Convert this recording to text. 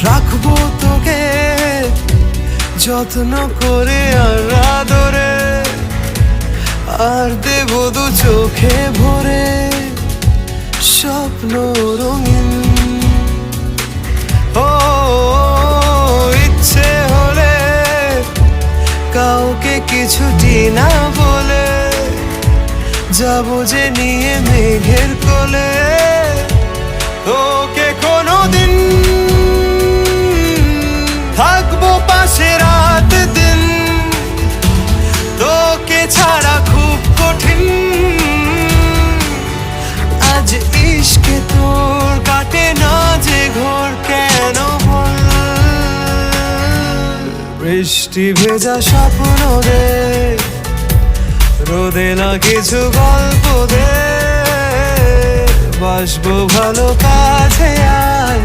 রাখবো তোকে যত্ন করে আর আদরে, আর দেব দু চোখে ভরে স্বপ্ন রঙিন। ও ইচ্ছে হলে কাউকে কিছুটি না বলে যাবো যে নিয়ে মেঘের কোলে। তোকে কোনোদিন থাকবো পাশে রাত দিন, তোকে ছাড়া খুব কঠিন। আজ ইশকে তোর কাটে না যে ঘর কেন বল? বৃষ্টি ভেজা স্বপ্ন দে, রোদে না কিছু গল্প দে, বাসবো ভালো কাছে আয়।